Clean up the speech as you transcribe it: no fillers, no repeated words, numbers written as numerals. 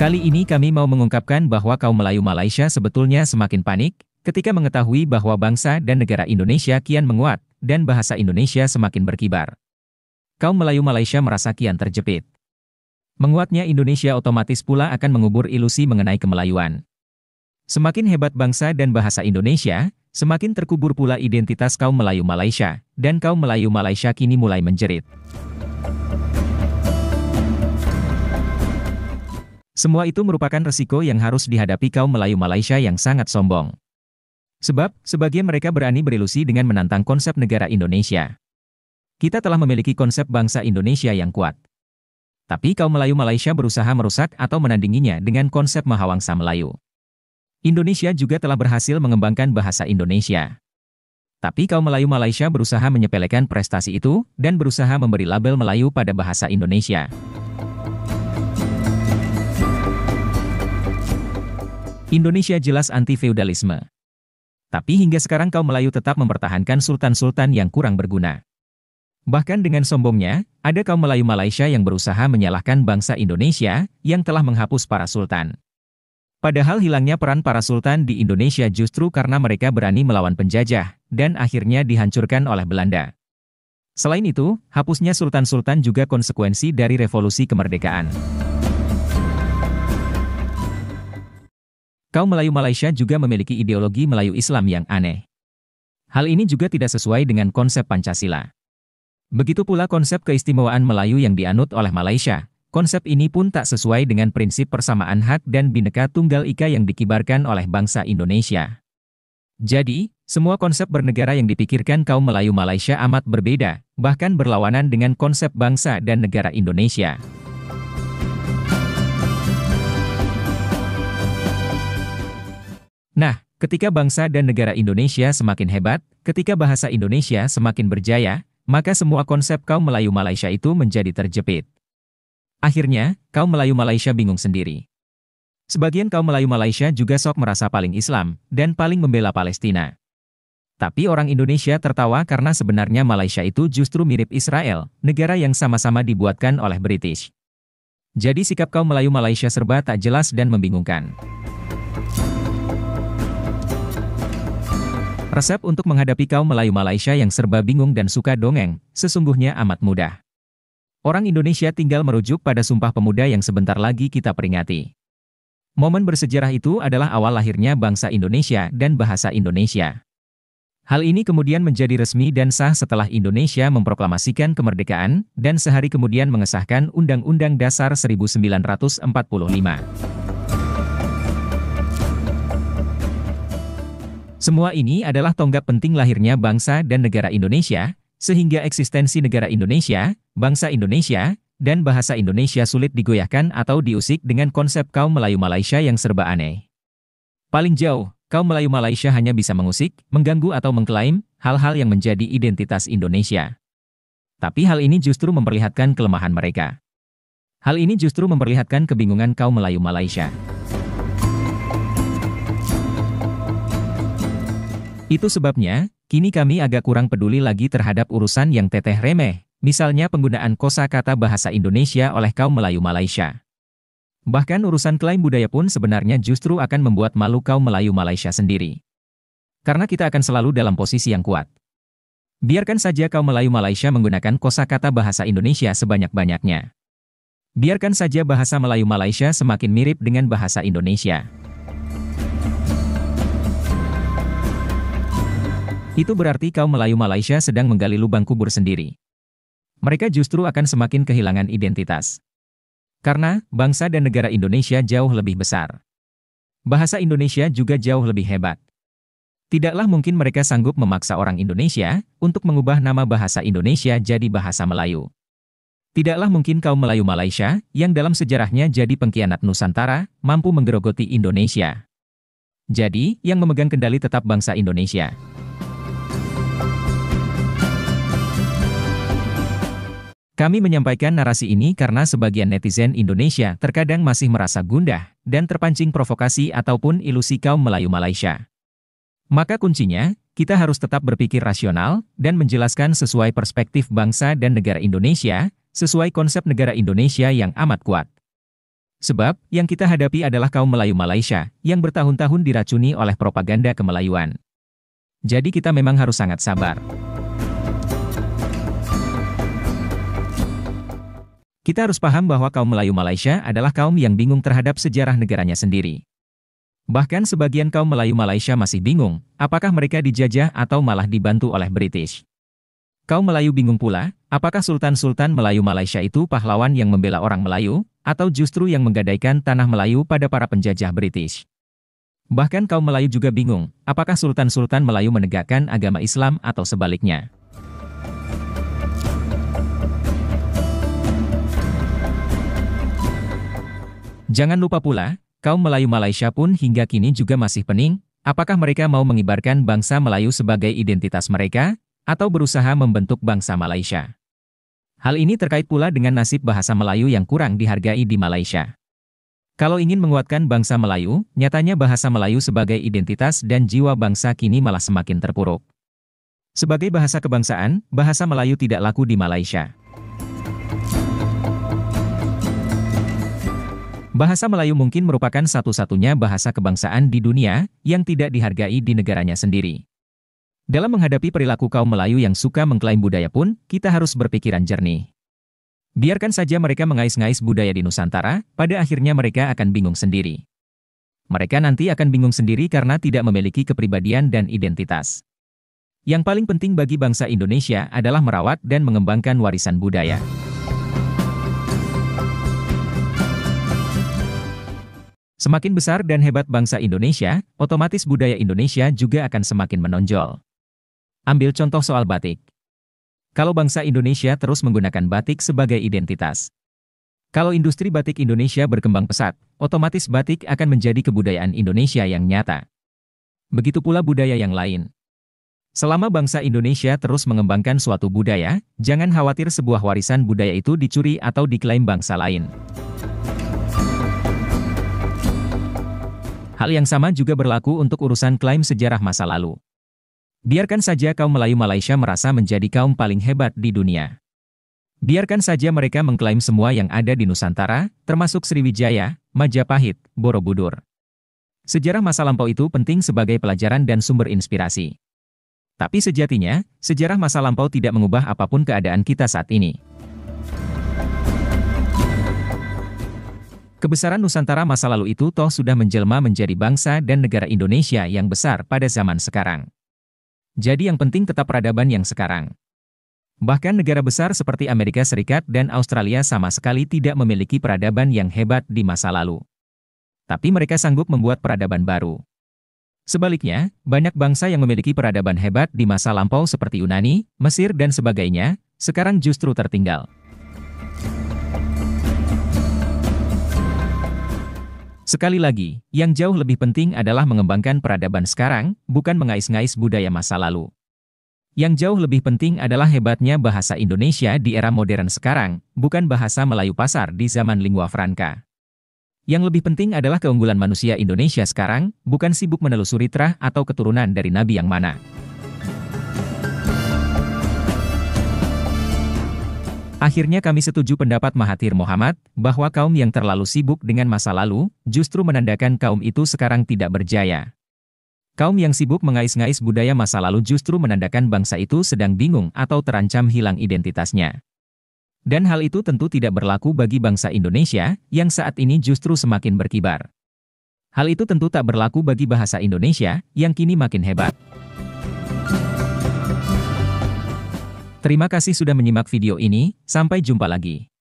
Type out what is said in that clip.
Kali ini kami mau mengungkapkan bahwa kaum Melayu Malaysia sebetulnya semakin panik ketika mengetahui bahwa bangsa dan negara Indonesia kian menguat dan bahasa Indonesia semakin berkibar. Kaum Melayu Malaysia merasa kian terjepit. Menguatnya Indonesia otomatis pula akan mengubur ilusi mengenai kemelayuan. Semakin hebat bangsa dan bahasa Indonesia, semakin terkubur pula identitas kaum Melayu Malaysia, dan kaum Melayu Malaysia kini mulai menjerit. Semua itu merupakan resiko yang harus dihadapi kaum Melayu Malaysia yang sangat sombong. Sebab, sebagian mereka berani berilusi dengan menantang konsep negara Indonesia. Kita telah memiliki konsep bangsa Indonesia yang kuat. Tapi kaum Melayu Malaysia berusaha merusak atau menandinginya dengan konsep Mahawangsa Melayu. Indonesia juga telah berhasil mengembangkan bahasa Indonesia. Tapi kaum Melayu Malaysia berusaha menyepelekan prestasi itu dan berusaha memberi label Melayu pada bahasa Indonesia. Indonesia jelas anti-feudalisme. Tapi hingga sekarang kaum Melayu tetap mempertahankan sultan-sultan yang kurang berguna. Bahkan dengan sombongnya, ada kaum Melayu Malaysia yang berusaha menyalahkan bangsa Indonesia yang telah menghapus para sultan. Padahal hilangnya peran para sultan di Indonesia justru karena mereka berani melawan penjajah, dan akhirnya dihancurkan oleh Belanda. Selain itu, hapusnya sultan-sultan juga konsekuensi dari revolusi kemerdekaan. Kaum Melayu Malaysia juga memiliki ideologi Melayu Islam yang aneh. Hal ini juga tidak sesuai dengan konsep Pancasila. Begitu pula konsep keistimewaan Melayu yang dianut oleh Malaysia. Konsep ini pun tak sesuai dengan prinsip persamaan hak dan Bhinneka Tunggal Ika yang dikibarkan oleh bangsa Indonesia. Jadi, semua konsep bernegara yang dipikirkan kaum Melayu Malaysia amat berbeda, bahkan berlawanan dengan konsep bangsa dan negara Indonesia. Nah, ketika bangsa dan negara Indonesia semakin hebat, ketika bahasa Indonesia semakin berjaya, maka semua konsep kaum Melayu Malaysia itu menjadi terjepit. Akhirnya, kaum Melayu Malaysia bingung sendiri. Sebagian kaum Melayu Malaysia juga sok merasa paling Islam, dan paling membela Palestina. Tapi orang Indonesia tertawa karena sebenarnya Malaysia itu justru mirip Israel, negara yang sama-sama dibuatkan oleh British. Jadi sikap kaum Melayu Malaysia serba tak jelas dan membingungkan. Resep untuk menghadapi kaum Melayu Malaysia yang serba bingung dan suka dongeng, sesungguhnya amat mudah. Orang Indonesia tinggal merujuk pada Sumpah Pemuda yang sebentar lagi kita peringati. Momen bersejarah itu adalah awal lahirnya bangsa Indonesia dan bahasa Indonesia. Hal ini kemudian menjadi resmi dan sah setelah Indonesia memproklamasikan kemerdekaan dan sehari kemudian mengesahkan Undang-Undang Dasar 1945. Semua ini adalah tonggak penting lahirnya bangsa dan negara Indonesia, sehingga eksistensi negara Indonesia, bangsa Indonesia, dan bahasa Indonesia sulit digoyahkan atau diusik dengan konsep kaum Melayu Malaysia yang serba aneh. Paling jauh, kaum Melayu Malaysia hanya bisa mengusik, mengganggu atau mengklaim hal-hal yang menjadi identitas Indonesia. Tapi hal ini justru memperlihatkan kelemahan mereka. Hal ini justru memperlihatkan kebingungan kaum Melayu Malaysia. Itu sebabnya, kini kami agak kurang peduli lagi terhadap urusan yang teteh remeh, misalnya penggunaan kosakata bahasa Indonesia oleh kaum Melayu Malaysia. Bahkan urusan klaim budaya pun sebenarnya justru akan membuat malu kaum Melayu Malaysia sendiri. Karena kita akan selalu dalam posisi yang kuat. Biarkan saja kaum Melayu Malaysia menggunakan kosakata bahasa Indonesia sebanyak-banyaknya. Biarkan saja bahasa Melayu Malaysia semakin mirip dengan bahasa Indonesia. Itu berarti kaum Melayu Malaysia sedang menggali lubang kubur sendiri. Mereka justru akan semakin kehilangan identitas. Karena, bangsa dan negara Indonesia jauh lebih besar. Bahasa Indonesia juga jauh lebih hebat. Tidaklah mungkin mereka sanggup memaksa orang Indonesia untuk mengubah nama bahasa Indonesia jadi bahasa Melayu. Tidaklah mungkin kaum Melayu Malaysia, yang dalam sejarahnya jadi pengkhianat Nusantara, mampu menggerogoti Indonesia. Jadi, yang memegang kendali tetap bangsa Indonesia. Kami menyampaikan narasi ini karena sebagian netizen Indonesia terkadang masih merasa gundah dan terpancing provokasi ataupun ilusi kaum Melayu Malaysia. Maka kuncinya, kita harus tetap berpikir rasional dan menjelaskan sesuai perspektif bangsa dan negara Indonesia, sesuai konsep negara Indonesia yang amat kuat. Sebab, yang kita hadapi adalah kaum Melayu Malaysia, yang bertahun-tahun diracuni oleh propaganda kemelayuan. Jadi kita memang harus sangat sabar. Kita harus paham bahwa kaum Melayu Malaysia adalah kaum yang bingung terhadap sejarah negaranya sendiri. Bahkan sebagian kaum Melayu Malaysia masih bingung, apakah mereka dijajah atau malah dibantu oleh British. Kaum Melayu bingung pula, apakah Sultan-Sultan Melayu Malaysia itu pahlawan yang membela orang Melayu, atau justru yang menggadaikan tanah Melayu pada para penjajah British. Bahkan kaum Melayu juga bingung, apakah Sultan-Sultan Melayu menegakkan agama Islam atau sebaliknya. Jangan lupa pula, kaum Melayu Malaysia pun hingga kini juga masih pening, apakah mereka mau mengibarkan bangsa Melayu sebagai identitas mereka, atau berusaha membentuk bangsa Malaysia. Hal ini terkait pula dengan nasib bahasa Melayu yang kurang dihargai di Malaysia. Kalau ingin menguatkan bangsa Melayu, nyatanya bahasa Melayu sebagai identitas dan jiwa bangsa kini malah semakin terpuruk. Sebagai bahasa kebangsaan, bahasa Melayu tidak laku di Malaysia. Bahasa Melayu mungkin merupakan satu-satunya bahasa kebangsaan di dunia yang tidak dihargai di negaranya sendiri. Dalam menghadapi perilaku kaum Melayu yang suka mengklaim budaya pun, kita harus berpikiran jernih. Biarkan saja mereka mengais-ngais budaya di Nusantara, pada akhirnya mereka akan bingung sendiri. Mereka nanti akan bingung sendiri karena tidak memiliki kepribadian dan identitas. Yang paling penting bagi bangsa Indonesia adalah merawat dan mengembangkan warisan budaya. Semakin besar dan hebat bangsa Indonesia, otomatis budaya Indonesia juga akan semakin menonjol. Ambil contoh soal batik. Kalau bangsa Indonesia terus menggunakan batik sebagai identitas. Kalau industri batik Indonesia berkembang pesat, otomatis batik akan menjadi kebudayaan Indonesia yang nyata. Begitu pula budaya yang lain. Selama bangsa Indonesia terus mengembangkan suatu budaya, jangan khawatir sebuah warisan budaya itu dicuri atau diklaim bangsa lain. Hal yang sama juga berlaku untuk urusan klaim sejarah masa lalu. Biarkan saja kaum Melayu Malaysia merasa menjadi kaum paling hebat di dunia. Biarkan saja mereka mengklaim semua yang ada di Nusantara, termasuk Sriwijaya, Majapahit, Borobudur. Sejarah masa lampau itu penting sebagai pelajaran dan sumber inspirasi. Tapi sejatinya, sejarah masa lampau tidak mengubah apapun keadaan kita saat ini. Kebesaran Nusantara masa lalu itu toh sudah menjelma menjadi bangsa dan negara Indonesia yang besar pada zaman sekarang. Jadi yang penting tetap peradaban yang sekarang. Bahkan negara besar seperti Amerika Serikat dan Australia sama sekali tidak memiliki peradaban yang hebat di masa lalu. Tapi mereka sanggup membuat peradaban baru. Sebaliknya, banyak bangsa yang memiliki peradaban hebat di masa lampau seperti Yunani, Mesir dan sebagainya, sekarang justru tertinggal. Sekali lagi, yang jauh lebih penting adalah mengembangkan peradaban sekarang, bukan mengais-ngais budaya masa lalu. Yang jauh lebih penting adalah hebatnya bahasa Indonesia di era modern sekarang, bukan bahasa Melayu pasar di zaman lingua franca. Yang lebih penting adalah keunggulan manusia Indonesia sekarang, bukan sibuk menelusuri trah atau keturunan dari nabi yang mana. Akhirnya kami setuju pendapat Mahathir Mohamad, bahwa kaum yang terlalu sibuk dengan masa lalu, justru menandakan kaum itu sekarang tidak berjaya. Kaum yang sibuk mengais-ngais budaya masa lalu justru menandakan bangsa itu sedang bingung atau terancam hilang identitasnya. Dan hal itu tentu tidak berlaku bagi bangsa Indonesia, yang saat ini justru semakin berkibar. Hal itu tentu tak berlaku bagi bahasa Indonesia, yang kini makin hebat. Terima kasih sudah menyimak video ini, sampai jumpa lagi.